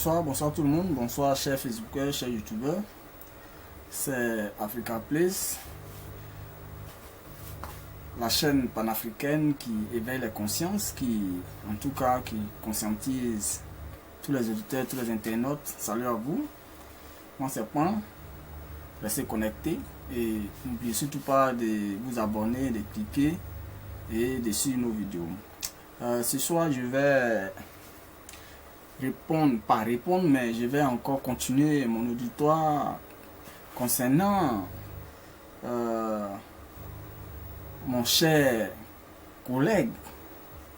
Bonsoir tout le monde, bonsoir chers Facebookers, chers YouTubeurs. C'est Africa Place, la chaîne panafricaine qui éveille les consciences, qui conscientise tous les auditeurs, tous les internautes. Salut à vous. Moi c'est Point. Restez connectés et n'oubliez surtout pas de vous abonner, de cliquer et de suivre nos vidéos. Ce soir je vais mais je vais encore continuer mon auditoire concernant mon cher collègue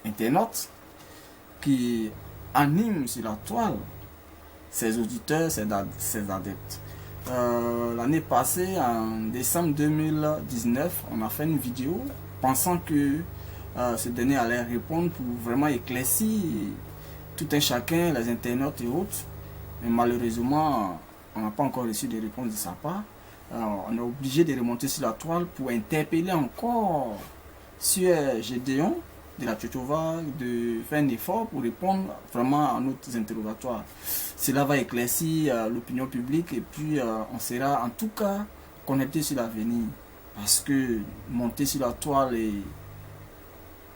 internaute qui anime sur la toile ses auditeurs, ses adeptes. L'année passée, en décembre 2019, on a fait une vidéo pensant que ce dernier allait répondre pour vraiment éclaircir tout un chacun, les internautes et autres. Mais malheureusement, on n'a pas encore reçu de réponse de sa part. Alors, on est obligé de remonter sur la toile pour interpeller encore sur Gédéon de la Tchétchova de faire un effort pour répondre vraiment à nos interrogatoires. Cela va éclaircir l'opinion publique et puis on sera en tout cas connecté sur l'avenir. Parce que monter sur la toile et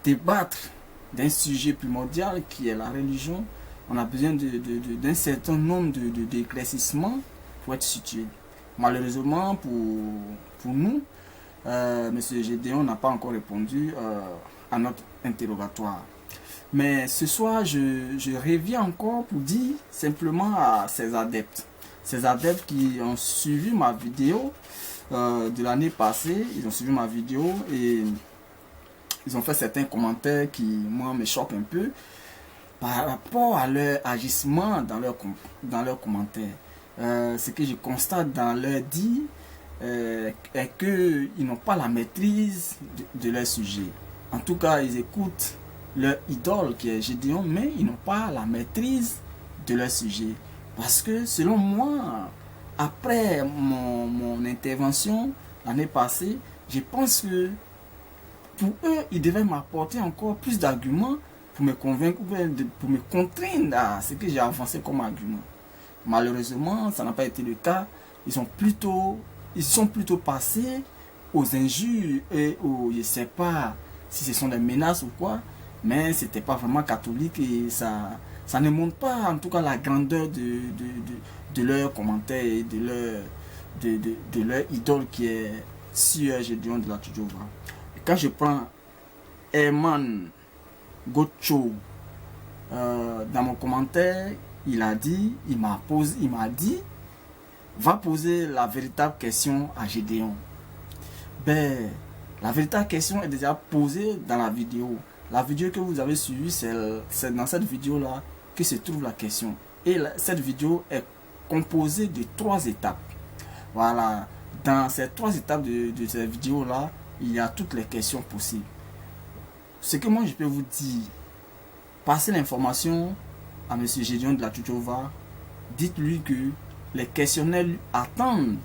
débattre d'un sujet primordial qui est la religion, on a besoin d'un certain nombre d'éclaircissements pour être situé. Malheureusement pour nous, M. Gédéon n'a pas encore répondu à notre interrogatoire. Mais ce soir, je reviens encore pour dire simplement à ces adeptes qui ont suivi ma vidéo de l'année passée, ils ont suivi ma vidéo et ils ont fait certains commentaires qui, moi, me choquent un peu par rapport à leur agissement dans leurs commentaires. Ce que je constate dans leur dit est qu'ils n'ont pas la maîtrise de leur sujet. En tout cas, ils écoutent leur idole qui est Gédéon, mais ils n'ont pas la maîtrise de leur sujet. Parce que selon moi, après mon intervention l'année passée, je pense que pour eux, ils devaient m'apporter encore plus d'arguments pour me convaincre, pour me contraindre à ce que j'ai avancé comme argument. Malheureusement, ça n'a pas été le cas. Ils sont plutôt passés aux injures et aux, je ne sais pas si ce sont des menaces ou quoi, mais c'était pas vraiment catholique et ça ne montre pas en tout cas la grandeur de leurs commentaires et de leur idole qui est Sieur Gédéon de la Tchétchova. Quand je prends Herman Gocho dans mon commentaire, il m'a dit, va poser la véritable question à Gédéon. Ben, la véritable question est déjà posée dans la vidéo. La vidéo que vous avez suivie, c'est dans cette vidéo-là que se trouve la question. Et cette vidéo est composée de 3 étapes. Voilà, dans ces 3 étapes de cette vidéo-là, il y a toutes les questions possibles. Ce que moi je peux vous dire, passez l'information à M. Gédéon de la Tchétchova, dites-lui que les questionnaires attendent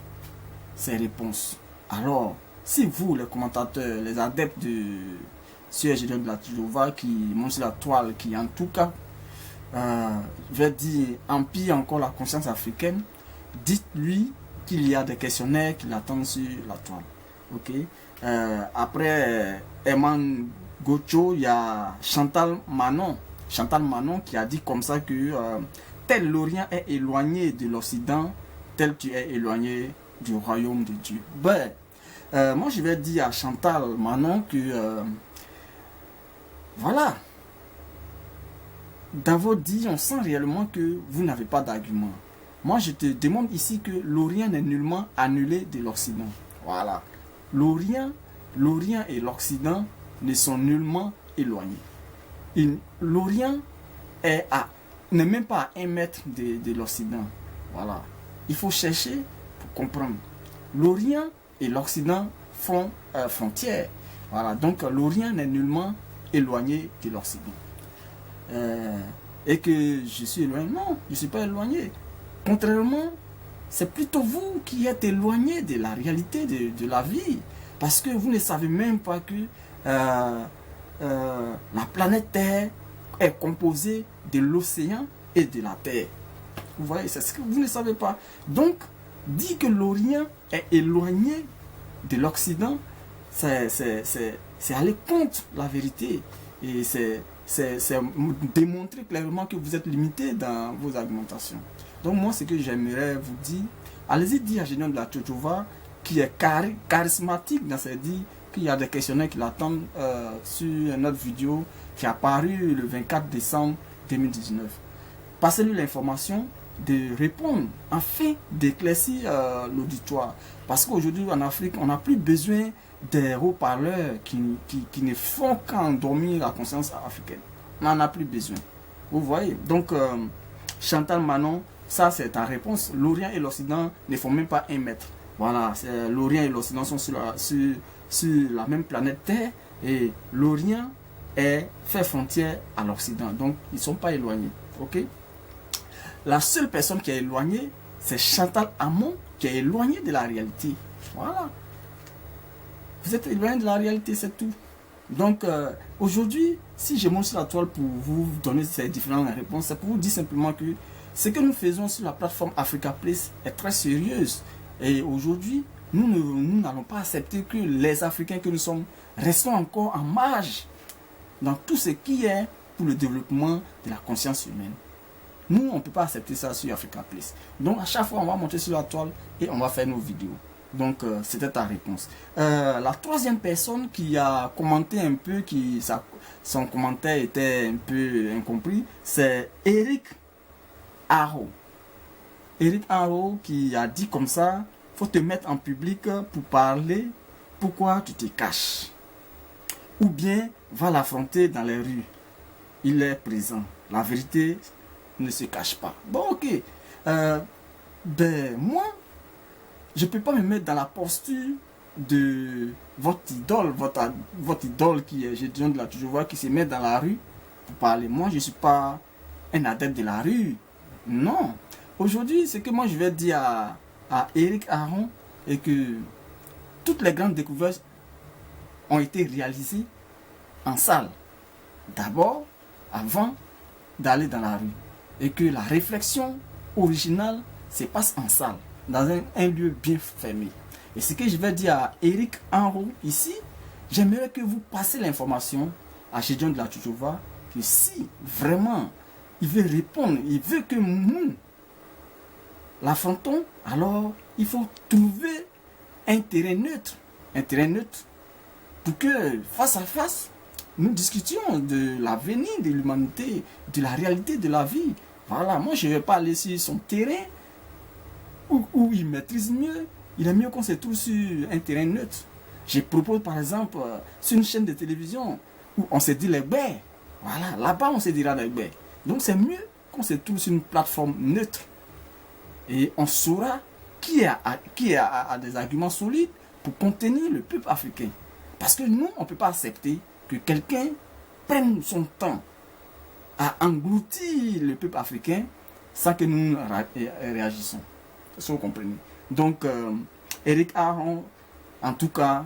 ses réponses. Alors, si vous, les commentateurs, les adeptes de M. Gédéon de la Tchétchova qui montent sur la toile, qui en tout cas, je vais dire, empire encore la conscience africaine, dites-lui qu'il y a des questionnaires qui l'attendent sur la toile. Ok. Après Herman Gocho, il y a Chantal Manon qui a dit comme ça que tel l'Orient est éloigné de l'Occident, tel tu es éloigné du royaume de Dieu. Ben, moi je vais dire à Chantal Manon que voilà, dans vos dits, on sent réellement que vous n'avez pas d'argument. Moi je te demande ici que l'Orient n'est nullement annulé de l'Occident. Voilà. L'Orient et l'Occident ne sont nullement éloignés. L'Orient n'est même pas à 1 mètre de l'Occident. Voilà. Il faut chercher pour comprendre. L'Orient et l'Occident font frontière. Voilà. Donc l'Orient n'est nullement éloigné de l'Occident. Et que je suis éloigné. Non, je ne suis pas éloigné. Contrairement, c'est plutôt vous qui êtes éloigné de la réalité de la vie. Parce que vous ne savez même pas que la planète Terre est composée de l'océan et de la Terre. Vous voyez, c'est ce que vous ne savez pas. Donc, dire que l'Orient est éloigné de l'Occident, c'est aller contre la vérité. Et c'est démontrer clairement que vous êtes limité dans vos argumentations. Donc moi, ce que j'aimerais vous dire, allez-y dire à Gédéon de la Tchatchoua, qui est charismatique dans ses dits, qu'il y a des questionnaires qui l'attendent sur notre vidéo qui est apparue le 24 décembre 2019. Passez-lui l'information de répondre afin d'éclaircir l'auditoire. Parce qu'aujourd'hui en Afrique, on n'a plus besoin des haut-parleurs qui ne font qu'endormir la conscience africaine. On n'en a plus besoin. Vous voyez. Donc, Chantal Manon, ça c'est ta réponse. L'Orient et l'Occident ne font même pas 1 mètre. Voilà, l'Orient et l'Occident sont sur la même planète Terre et l'Orient fait frontière à l'Occident. Donc, ils ne sont pas éloignés. Ok? La seule personne qui est éloignée, c'est Chantal Amon qui est éloignée de la réalité. Voilà. Vous êtes éloigné de la réalité, c'est tout. Donc, aujourd'hui, si je monte sur la toile pour vous donner ces différentes réponses, c'est pour vous dire simplement que ce que nous faisons sur la plateforme Africa Place est très sérieuse. Et aujourd'hui, nous n'allons pas accepter que les Africains que nous sommes restons encore en marge dans tout ce qui est pour le développement de la conscience humaine. Nous, on ne peut pas accepter ça sur Africa Place. Donc, à chaque fois, on va monter sur la toile et on va faire nos vidéos. Donc, c'était ta réponse. La troisième personne qui a commenté un peu, son commentaire était un peu incompris, c'est Eric Haro. Eric Haro qui a dit comme ça, faut te mettre en public pour parler, pourquoi tu te caches? Ou bien, va l'affronter dans les rues. Il est présent. La vérité ne se cache pas. Bon, ok. Moi, je ne peux pas me mettre dans la posture de votre idole, votre idole qui est Gédéon de la Tchatchoua, qui se met dans la rue pour parler. Moi, je ne suis pas un adepte de la rue. Non. Aujourd'hui, ce que moi je vais dire à Eric Aron est que toutes les grandes découvertes ont été réalisées en salle. D'abord, avant d'aller dans la rue. Et que la réflexion originale se passe en salle, dans un lieu bien fermé. Et ce que je vais dire à Eric Henro ici, j'aimerais que vous passez l'information à Gédéon de la Tchatchoua que si vraiment il veut répondre, il veut que nous l'affrontons, alors il faut trouver un terrain neutre. Un terrain neutre pour que face à face, nous discutions de l'avenir de l'humanité, de la réalité de la vie. Voilà, moi je ne vais pas aller sur son terrain où il maîtrise mieux. Il est mieux qu'on se trouve sur un terrain neutre. Je propose par exemple sur une chaîne de télévision où on se dit les baies. Voilà, là-bas on se dira les baies. Donc c'est mieux qu'on se trouve sur une plateforme neutre. Et on saura qui a des arguments solides pour contenir le peuple africain. Parce que nous, on ne peut pas accepter que quelqu'un prenne son temps à engloutir le peuple africain sans que nous réagissons. Si vous comprenez. Donc, Eric Aron, en tout cas,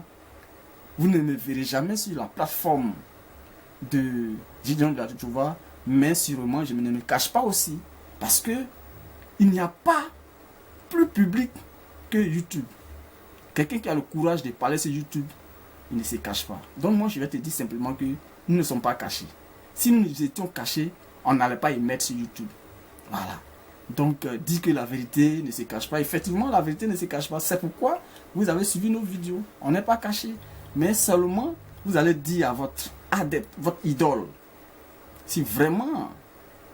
vous ne me verrez jamais sur la plateforme de Gédéon de la Tchatchoua, mais sûrement, je ne me cache pas aussi. Parce que il n'y a pas plus public que YouTube. Quelqu'un qui a le courage de parler sur YouTube, il ne se cache pas. Donc moi, je vais te dire simplement que nous ne sommes pas cachés. Si nous étions cachés, on n'allait pas y mettre sur YouTube. Voilà. Donc, dire que la vérité ne se cache pas. Effectivement, la vérité ne se cache pas. C'est pourquoi vous avez suivi nos vidéos. On n'est pas cachés. Mais seulement, vous allez dire à votre adepte, votre idole, si vraiment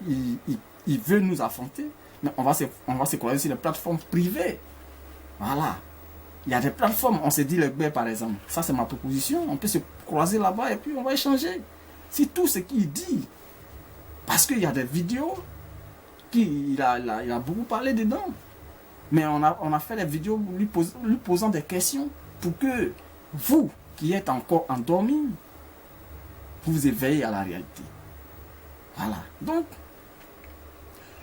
il veut nous affronter, mais on va se croiser sur les plateformes privées. Voilà. Il y a des plateformes, on se dit les baies par exemple. Ça c'est ma proposition. On peut se croiser là-bas et puis on va échanger. C'est tout ce qu'il dit. Parce qu'il y a des vidéos il a beaucoup parlé dedans. Mais on a fait des vidéos lui posant des questions pour que vous qui êtes encore endormis, vous éveillez à la réalité. Voilà. Donc,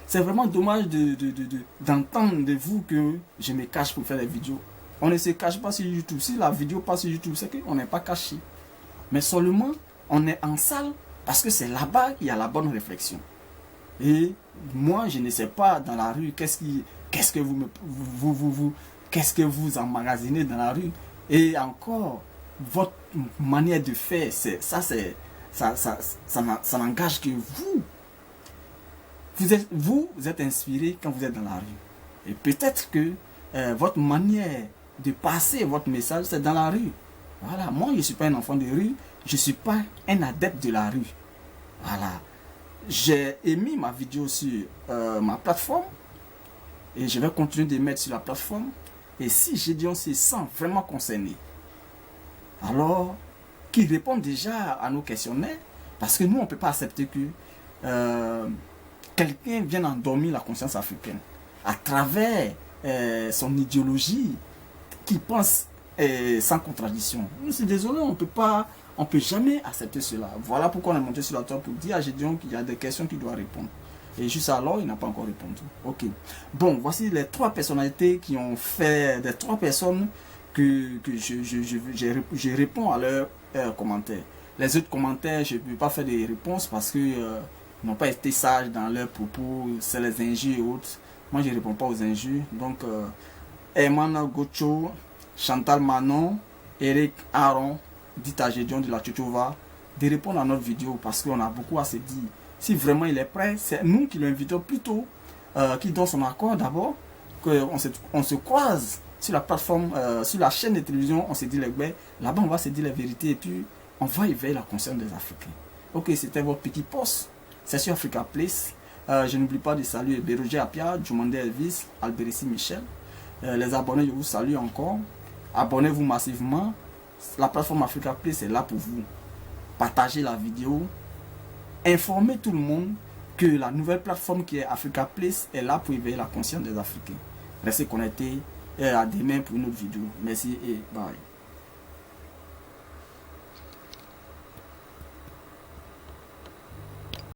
c'est vraiment dommage d'entendre de vous que je me cache pour faire des vidéos. On ne se cache pas sur YouTube. Si la vidéo passe sur YouTube, c'est qu'on n'est pas caché. Mais seulement, on est en salle parce que c'est là-bas qu'il y a la bonne réflexion. Et moi, je ne sais pas dans la rue qu'est-ce que qu'est-ce que vous emmagasinez dans la rue. Et encore, votre manière de faire, ça n'engage que vous. Vous êtes inspiré quand vous êtes dans la rue. Et peut-être que votre manière de passer votre message, c'est dans la rue. Voilà, moi je ne suis pas un enfant de rue, je ne suis pas un adepte de la rue. Voilà, j'ai émis ma vidéo sur ma plateforme et je vais continuer de mettre sur la plateforme. Et si Gédéon se sent vraiment concerné, alors qu'il répond déjà à nos questionnaires, parce que nous on ne peut pas accepter que quelqu'un vienne endormir la conscience africaine à travers son idéologie qui pense sans contradiction. Nous c'est désolé, on peut jamais accepter cela. Voilà pourquoi on est monté sur la table pour dire à Gédéon qu'il y a des questions qu'il doit répondre. Et juste alors, il n'a pas encore répondu. Ok. Bon, voici les 3 personnalités qui ont fait, des 3 personnes que je réponds à leurs commentaires. Les autres commentaires, je ne peux pas faire des réponses parce que n'ont pas été sages dans leurs propos, c'est les injures et autres. Moi, je ne réponds pas aux injures. Donc, Herman Gocho, Chantal Manon, Eric Aaron, dit à Gédéon de la Tchotchova de répondre à notre vidéo parce qu'on a beaucoup à se dire. Si vraiment il est prêt, c'est nous qui l'invitons plutôt, qui donne son accord d'abord, qu'on se croise sur la plateforme, sur la chaîne de télévision, on se dit les baies, là-bas on va se dire les vérités et puis on va éveiller la conscience des Africains. Ok, c'était votre petit poste, c'est sur Africa Place. Je n'oublie pas de saluer Béroger Apia, Jumande Elvis, Alberici Michel. Les abonnés, je vous salue encore. Abonnez-vous massivement. La plateforme Africa Place est là pour vous. Partagez la vidéo. Informez tout le monde que la nouvelle plateforme qui est Africa Place est là pour éveiller la conscience des Africains. Restez connectés et à demain pour une autre vidéo. Merci et bye.